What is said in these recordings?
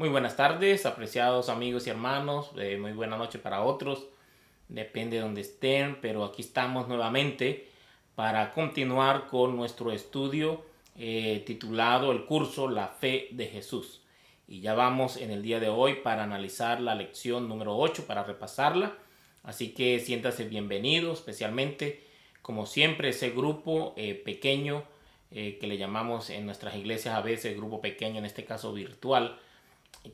Muy buenas tardes, apreciados amigos y hermanos. Muy buena noche para otros. Depende de donde estén, pero aquí estamos nuevamente para continuar con nuestro estudio titulado el curso La Fe de Jesús. Y ya vamos en el día de hoy para analizar la lección número 8, para repasarla. Así que siéntase bienvenido, especialmente, como siempre, ese grupo pequeño que le llamamos en nuestras iglesias a veces grupo pequeño, en este caso virtual,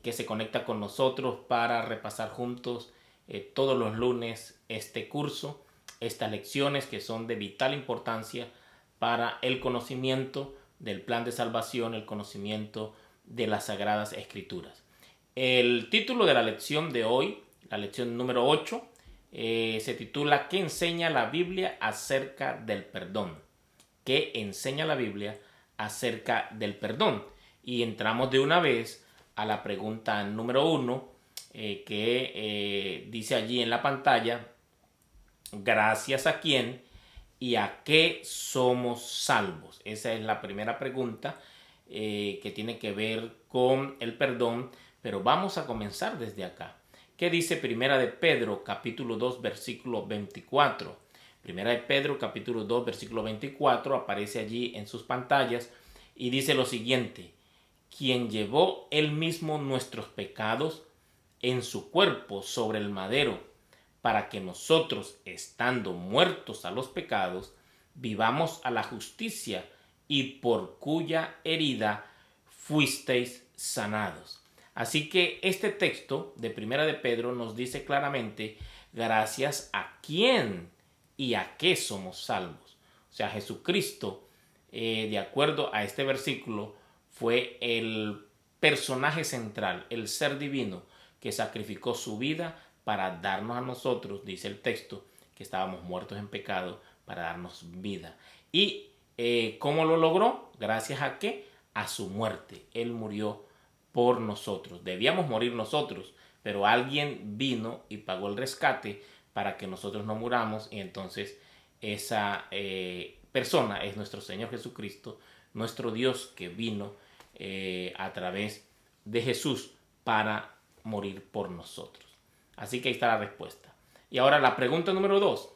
que se conecta con nosotros para repasar juntos todos los lunes este curso, estas lecciones que son de vital importancia para el conocimiento del plan de salvación, el conocimiento de las Sagradas Escrituras. El título de la lección de hoy, la lección número 8, se titula ¿Qué enseña la Biblia acerca del perdón? ¿Qué enseña la Biblia acerca del perdón? Y entramos de una vez a la pregunta número 1, que dice allí en la pantalla: ¿gracias a quién y a qué somos salvos? Esa es la primera pregunta que tiene que ver con el perdón, pero vamos a comenzar desde acá. ¿Qué dice Primera de Pedro, capítulo 2, versículo 24? Primera de Pedro, capítulo 2, versículo 24, aparece allí en sus pantallas y dice lo siguiente: quien llevó él mismo nuestros pecados en su cuerpo sobre el madero, para que nosotros, estando muertos a los pecados, vivamos a la justicia, y por cuya herida fuisteis sanados. Así que este texto de Primera de Pedro nos dice claramente gracias a quién y a qué somos salvos. O sea, Jesucristo, de acuerdo a este versículo, fue el personaje central, el ser divino que sacrificó su vida para darnos a nosotros, dice el texto, que estábamos muertos en pecado, para darnos vida. ¿Y cómo lo logró? ¿Gracias a qué? A su muerte. Él murió por nosotros. Debíamos morir nosotros, pero alguien vino y pagó el rescate para que nosotros no muramos, y entonces esa persona es nuestro Señor Jesucristo, nuestro Dios que vino a través de Jesús para morir por nosotros. Así que ahí está la respuesta. Y ahora la pregunta número 2.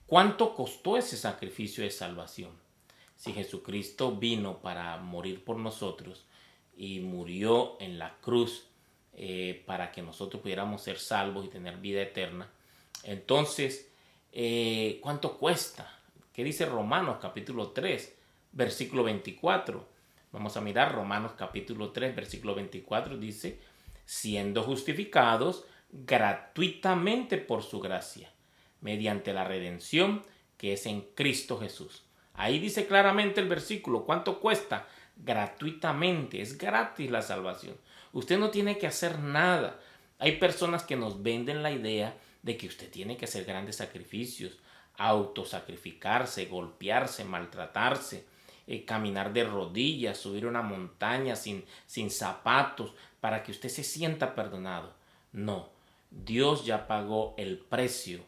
¿Cuánto costó ese sacrificio de salvación? Si Jesucristo vino para morir por nosotros y murió en la cruz para que nosotros pudiéramos ser salvos y tener vida eterna, entonces, ¿cuánto cuesta? ¿Qué dice Romanos capítulo 3, versículo 24? Vamos a mirar Romanos capítulo 3, versículo 24. Dice: siendo justificados gratuitamente por su gracia, mediante la redención que es en Cristo Jesús. Ahí dice claramente el versículo, ¿cuánto cuesta? Gratuitamente, es gratis la salvación. Usted no tiene que hacer nada. Hay personas que nos venden la idea de que usted tiene que hacer grandes sacrificios, autosacrificarse, golpearse, maltratarse, caminar de rodillas, subir una montaña sin zapatos, para que usted se sienta perdonado. No, Dios ya pagó el precio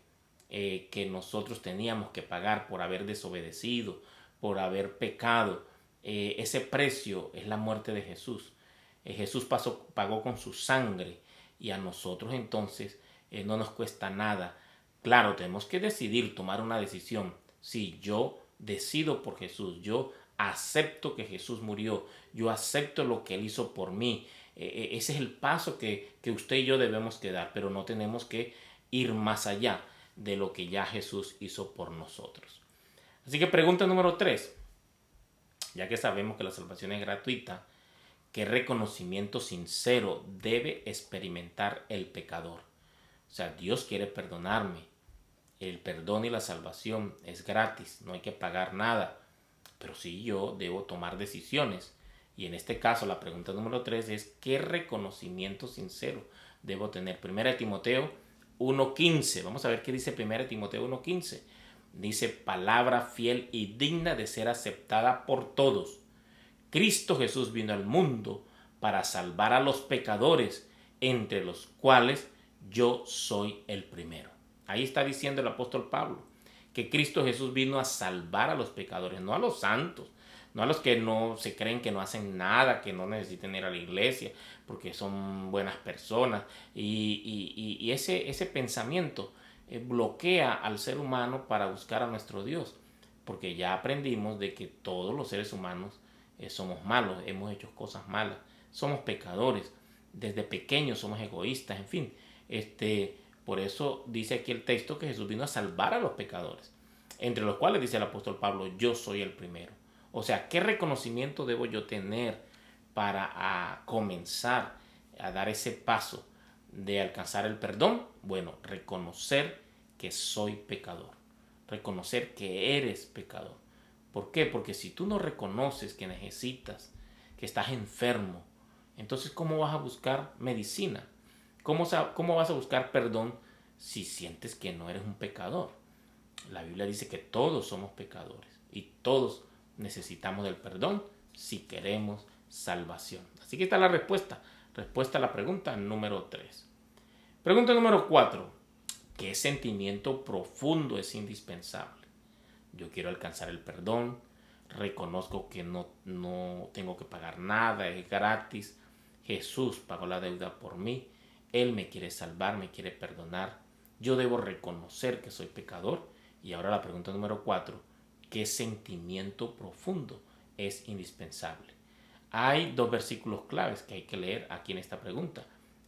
que nosotros teníamos que pagar por haber desobedecido, por haber pecado. Ese precio es la muerte de Jesús. Jesús pagó con su sangre, y a nosotros entonces no nos cuesta nada. Claro, tenemos que decidir, tomar una decisión. Si yo decido por Jesús, yo acepto que Jesús murió, yo acepto lo que Él hizo por mí. Ese es el paso que usted y yo debemos que dar, pero no tenemos que ir más allá de lo que ya Jesús hizo por nosotros. Así que pregunta número 3. Ya que sabemos que la salvación es gratuita, ¿qué reconocimiento sincero debe experimentar el pecador? O sea, Dios quiere perdonarme. El perdón y la salvación es gratis, no hay que pagar nada. Pero sí, yo debo tomar decisiones. Y en este caso, la pregunta número 3 es: ¿qué reconocimiento sincero debo tener? 1 Timoteo 1:15. Vamos a ver qué dice 1 Timoteo 1:15. Dice: palabra fiel y digna de ser aceptada por todos. Cristo Jesús vino al mundo para salvar a los pecadores, entre los cuales yo soy el primero. Ahí está diciendo el apóstol Pablo que Cristo Jesús vino a salvar a los pecadores, no a los santos, no a los que no se creen que no hacen nada, que no necesiten ir a la iglesia, porque son buenas personas. Y ese pensamiento bloquea al ser humano para buscar a nuestro Dios, porque ya aprendimos de que todos los seres humanos somos malos, hemos hecho cosas malas, somos pecadores, desde pequeños somos egoístas, en fin. Por eso dice aquí el texto que Jesús vino a salvar a los pecadores, entre los cuales dice el apóstol Pablo, yo soy el primero. O sea, ¿qué reconocimiento debo yo tener para comenzar a dar ese paso de alcanzar el perdón? Bueno, reconocer que soy pecador, reconocer que eres pecador. ¿Por qué? Porque si tú no reconoces que necesitas, que estás enfermo, entonces ¿cómo vas a buscar medicina? ¿Cómo vas a buscar perdón si sientes que no eres un pecador? La Biblia dice que todos somos pecadores y todos necesitamos del perdón si queremos salvación. Así que está la respuesta. Respuesta a la pregunta número 3. Pregunta número 4. ¿Qué sentimiento profundo es indispensable? Yo quiero alcanzar el perdón, reconozco que no tengo que pagar nada, es gratis. Jesús pagó la deuda por mí, Él me quiere salvar, me quiere perdonar. Yo debo reconocer que soy pecador. Y ahora la pregunta número 4, ¿qué sentimiento profundo es indispensable? Hay dos versículos claves que hay que leer aquí en esta pregunta.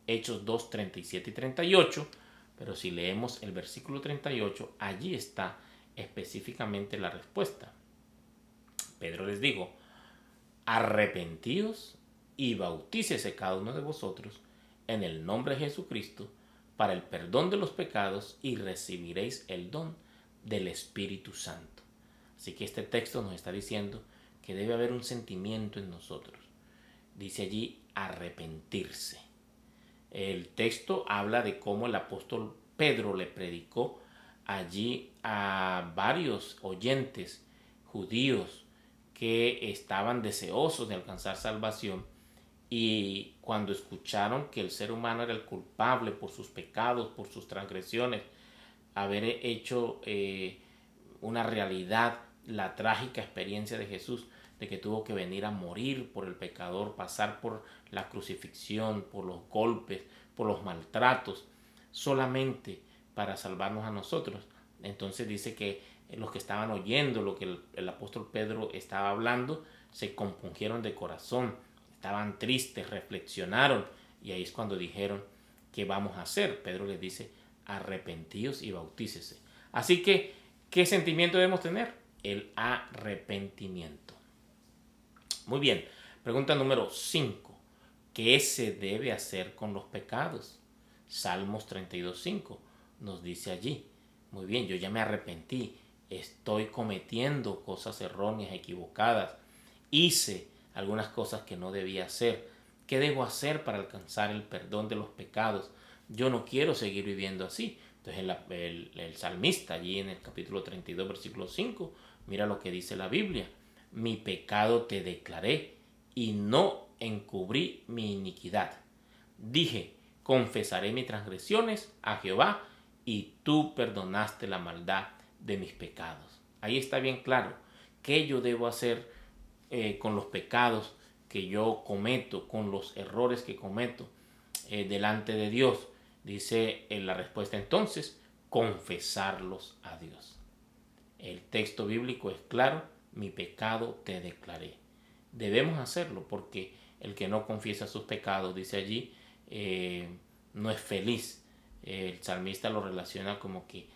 Hechos 2, 37 y 38, pero si leemos el versículo 38, allí está específicamente la respuesta. Pedro les dijo, arrepentíos y bautícese cada uno de vosotros en el nombre de Jesucristo para el perdón de los pecados y recibiréis el don del Espíritu Santo. Así que este texto nos está diciendo que debe haber un sentimiento en nosotros. Dice allí arrepentirse. El texto habla de cómo el apóstol Pedro le predicó allí a varios oyentes judíos que estaban deseosos de alcanzar salvación, y cuando escucharon que el ser humano era el culpable por sus pecados, por sus transgresiones, haber hecho una realidad la trágica experiencia de Jesús, de que tuvo que venir a morir por el pecador, pasar por la crucifixión, por los golpes, por los maltratos, solamente para salvarnos a nosotros. Entonces dice que los que estaban oyendo lo que el apóstol Pedro estaba hablando, se compungieron de corazón, estaban tristes, reflexionaron, y ahí es cuando dijeron, ¿qué vamos a hacer? Pedro les dice, arrepentíos y bautícese. Así que, ¿qué sentimiento debemos tener? El arrepentimiento. Muy bien, pregunta número 5. ¿Qué se debe hacer con los pecados? Salmos 32:5 nos dice allí. Muy bien, yo ya me arrepentí, estoy cometiendo cosas erróneas, equivocadas, hice algunas cosas que no debía hacer. ¿Qué debo hacer para alcanzar el perdón de los pecados? Yo no quiero seguir viviendo así. Entonces el salmista allí en el capítulo 32, versículo 5, mira lo que dice la Biblia. Mi pecado te declaré y no encubrí mi iniquidad. Dije, confesaré mis transgresiones a Jehová y tú perdonaste la maldad de mis pecados. Ahí está bien claro qué yo debo hacer con los pecados que yo cometo, con los errores que cometo delante de Dios. Dice en la respuesta entonces, confesarlos a Dios. El texto bíblico es claro, mi pecado te declaré. Debemos hacerlo porque el que no confiesa sus pecados, dice allí, no es feliz. El salmista lo relaciona como que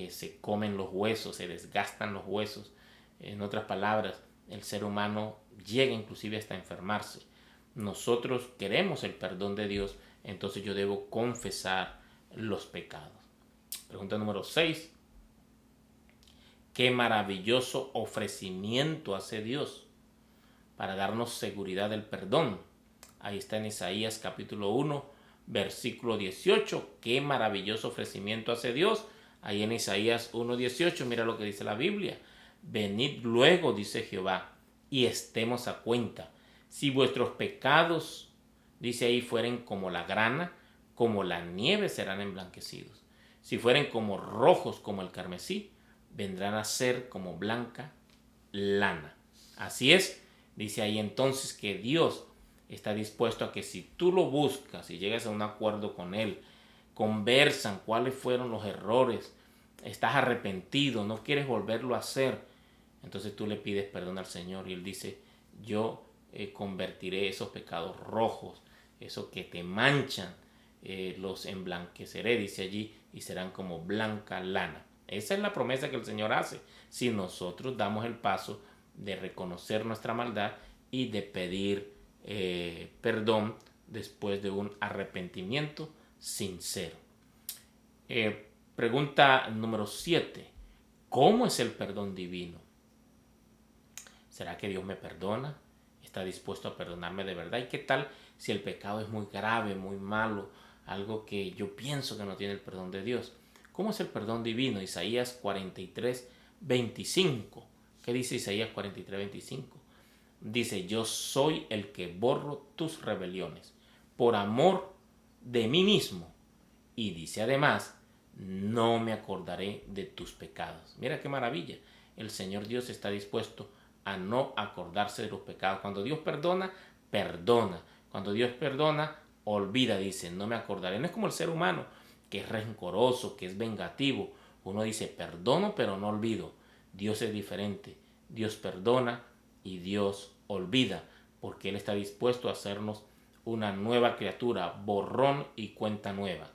se comen los huesos, se desgastan los huesos. En otras palabras, el ser humano llega inclusive hasta enfermarse. Nosotros queremos el perdón de Dios, entonces yo debo confesar los pecados. Pregunta número 6. Qué maravilloso ofrecimiento hace Dios para darnos seguridad del perdón. Ahí está en Isaías capítulo 1, versículo 18. Qué maravilloso ofrecimiento hace Dios. Ahí en Isaías 1:18, mira lo que dice la Biblia. Venid luego, dice Jehová, y estemos a cuenta. Si vuestros pecados, dice ahí, fueren como la grana, como la nieve serán emblanquecidos. Si fueren como rojos como el carmesí, vendrán a ser como blanca lana. Así es, Dice ahí entonces que Dios está dispuesto a que si tú lo buscas y llegas a un acuerdo con Él, conversan cuáles fueron los errores, estás arrepentido, no quieres volverlo a hacer, entonces tú le pides perdón al Señor y Él dice, yo convertiré esos pecados rojos, esos que te manchan, los emblanqueceré, dice allí, y serán como blanca lana. Esa es la promesa que el Señor hace si nosotros damos el paso de reconocer nuestra maldad y de pedir perdón después de un arrepentimiento sincero. Pregunta número 7. ¿Cómo es el perdón divino? ¿Será que Dios me perdona? ¿Está dispuesto a perdonarme de verdad? ¿Y qué tal si el pecado es muy grave, muy malo, algo que yo pienso que no tiene el perdón de Dios? ¿Cómo es el perdón divino? Isaías 43, 25. ¿Qué dice Isaías 43, 25? Dice, yo soy el que borro tus rebeliones por amor de mí mismo. Y dice además, no me acordaré de tus pecados. Mira qué maravilla. El Señor Dios está dispuesto a no acordarse de los pecados. Cuando Dios perdona, perdona. Cuando Dios perdona, olvida, dice, no me acordaré. No es como el ser humano, que es rencoroso, que es vengativo. Uno dice, perdono, pero no olvido. Dios es diferente. Dios perdona y Dios olvida, porque Él está dispuesto a hacernos una nueva criatura, borrón y cuenta nueva.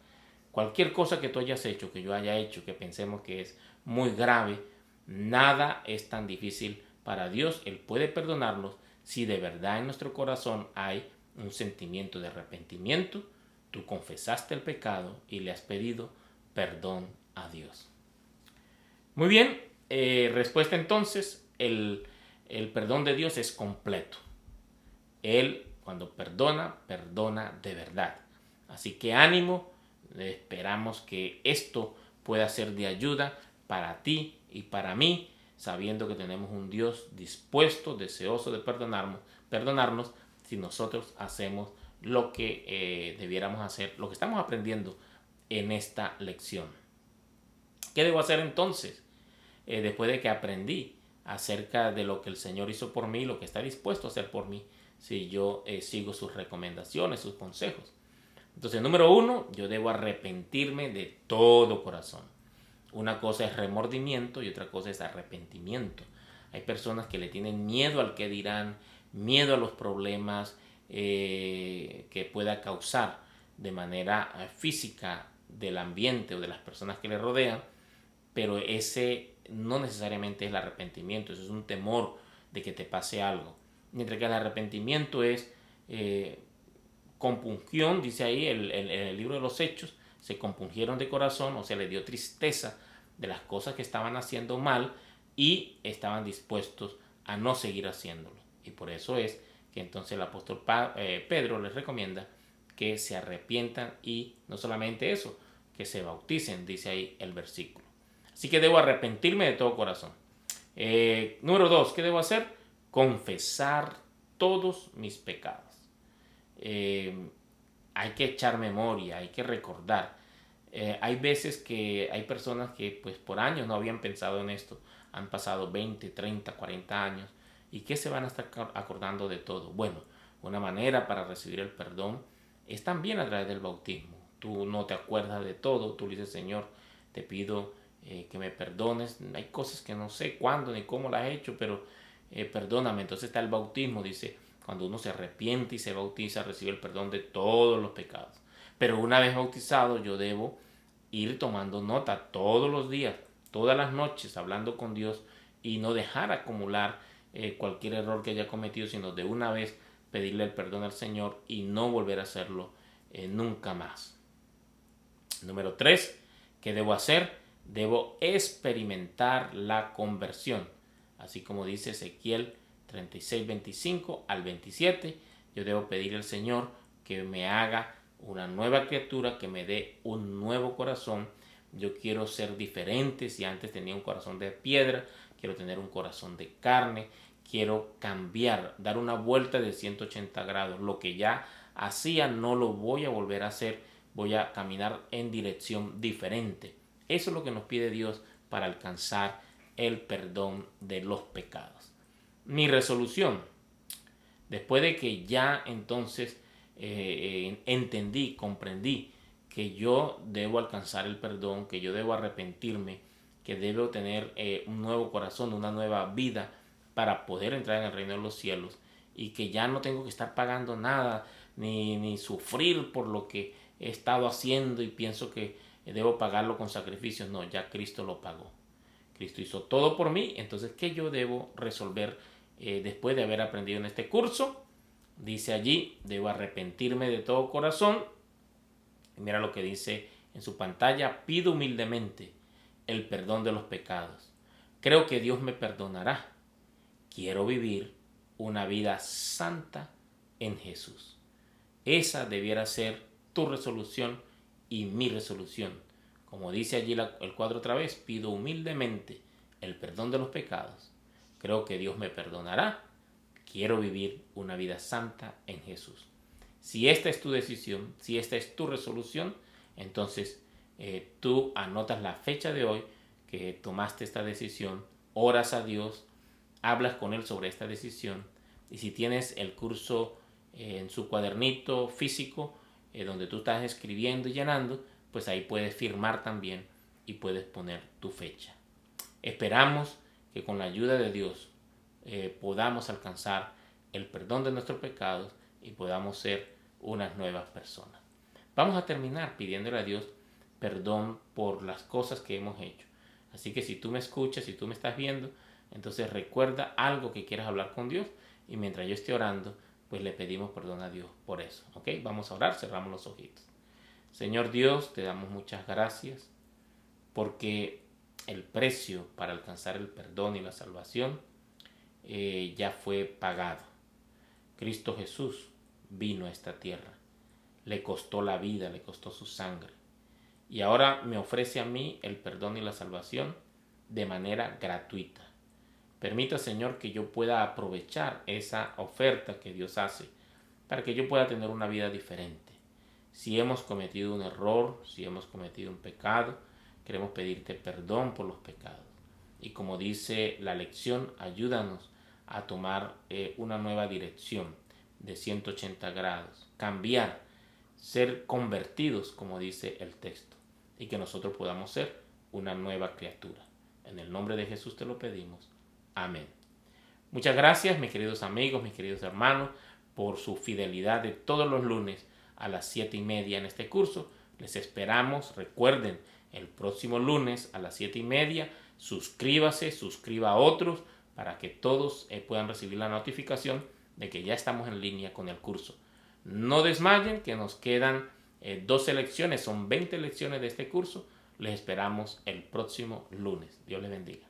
Cualquier cosa que tú hayas hecho, que yo haya hecho, que pensemos que es muy grave, nada es tan difícil para Dios. Él puede perdonarnos si de verdad en nuestro corazón hay un sentimiento de arrepentimiento. Tú confesaste el pecado y le has pedido perdón a Dios. Muy bien, respuesta entonces, el perdón de Dios es completo. Él cuando perdona, perdona de verdad. Así que ánimo, esperamos que esto pueda ser de ayuda para ti y para mí, sabiendo que tenemos un Dios dispuesto, deseoso de perdonarnos si nosotros hacemos lo que debiéramos hacer, lo que estamos aprendiendo en esta lección. ¿Qué debo hacer entonces? Después de que aprendí acerca de lo que el Señor hizo por mí, lo que está dispuesto a hacer por mí, si yo sigo sus recomendaciones, sus consejos. Entonces, número 1, yo debo arrepentirme de todo corazón. Una cosa es remordimiento y otra cosa es arrepentimiento. Hay personas que le tienen miedo al que dirán, miedo a los problemas que pueda causar de manera física del ambiente o de las personas que le rodean, pero ese no necesariamente es el arrepentimiento, eso es un temor de que te pase algo. Mientras que el arrepentimiento es compungión, dice ahí el libro de los Hechos, se compungieron de corazón, o sea, le dio tristeza de las cosas que estaban haciendo mal y estaban dispuestos a no seguir haciéndolo. Y por eso es que entonces el apóstol Pedro les recomienda que se arrepientan y no solamente eso, que se bauticen, dice ahí el versículo. Así que debo arrepentirme de todo corazón. Número 2, ¿qué debo hacer? Confesar todos mis pecados. Hay que echar memoria, hay que recordar. Hay veces que hay personas que pues por años no habían pensado en esto, han pasado 20, 30, 40 años y que se van a estar acordando de todo. Bueno, una manera para recibir el perdón es también a través del bautismo. Tú no te acuerdas de todo, tú le dices, Señor, te pido que me perdones. Hay cosas que no sé cuándo ni cómo las he hecho, pero perdóname. Entonces está el bautismo, dice, cuando uno se arrepiente y se bautiza, recibe el perdón de todos los pecados. Pero una vez bautizado, yo debo ir tomando nota todos los días, todas las noches, hablando con Dios y no dejar acumular cualquier error que haya cometido, sino de una vez pedirle el perdón al Señor y no volver a hacerlo nunca más. Número 3, ¿qué debo hacer? Debo experimentar la conversión. Así como dice Ezequiel 36, 25 al 27, yo debo pedir al Señor que me haga una nueva criatura, que me dé un nuevo corazón. Yo quiero ser diferente. Si antes tenía un corazón de piedra, quiero tener un corazón de carne. Quiero cambiar, dar una vuelta de 180 grados. Lo que ya hacía no lo voy a volver a hacer. Voy a caminar en dirección diferente. Eso es lo que nos pide Dios para alcanzar el perdón de los pecados. Mi resolución, Después de que ya entonces entendí, comprendí que yo debo alcanzar el perdón, que yo debo arrepentirme, que debo tener un nuevo corazón, una nueva vida para poder entrar en el reino de los cielos, y que ya no tengo que estar pagando nada, ni sufrir por lo que he estado haciendo y pienso que debo pagarlo con sacrificios. No, ya Cristo lo pagó. Cristo hizo todo por mí. Entonces, ¿qué yo debo resolver después de haber aprendido en este curso? Dice allí, debo arrepentirme de todo corazón. Y mira lo que dice en su pantalla: pido humildemente el perdón de los pecados. Creo que Dios me perdonará. Quiero vivir una vida santa en Jesús. Esa debiera ser tu resolución y mi resolución. Como dice allí el cuadro otra vez, pido humildemente el perdón de los pecados. Creo que Dios me perdonará. Quiero vivir una vida santa en Jesús. Si esta es tu decisión, si esta es tu resolución, entonces tú anotas la fecha de hoy que tomaste esta decisión, oras a Dios, hablas con Él sobre esta decisión, y si tienes el curso en su cuadernito físico donde tú estás escribiendo y llenando, pues ahí puedes firmar también y puedes poner tu fecha. Esperamos que con la ayuda de Dios podamos alcanzar el perdón de nuestros pecados y podamos ser unas nuevas personas. Vamos a terminar pidiéndole a Dios perdón por las cosas que hemos hecho. Así que si tú me escuchas, si tú me estás viendo, entonces recuerda algo que quieras hablar con Dios, y mientras yo esté orando, pues le pedimos perdón a Dios por eso. ¿Ok? Vamos a orar, cerramos los ojitos. Señor Dios, te damos muchas gracias porque el precio para alcanzar el perdón y la salvación ya fue pagado. Cristo Jesús vino a esta tierra, le costó la vida, le costó su sangre, y ahora me ofrece a mí el perdón y la salvación de manera gratuita. Permita, Señor, que yo pueda aprovechar esa oferta que Dios hace para que yo pueda tener una vida diferente. Si hemos cometido un error, si hemos cometido un pecado, queremos pedirte perdón por los pecados. Y como dice la lección, ayúdanos a tomar una nueva dirección de 180 grados, cambiar, ser convertidos, como dice el texto, y que nosotros podamos ser una nueva criatura. En el nombre de Jesús te lo pedimos. Amén. Muchas gracias, mis queridos amigos, mis queridos hermanos, por su fidelidad de todos los lunes a las 7:30 en este curso. Les esperamos. Recuerden, el próximo lunes a las 7:30, suscríbase, suscriba a otros para que todos puedan recibir la notificación de que ya estamos en línea con el curso. No desmayen, que nos quedan 12 lecciones, son 20 lecciones de este curso. Les esperamos el próximo lunes. Dios les bendiga.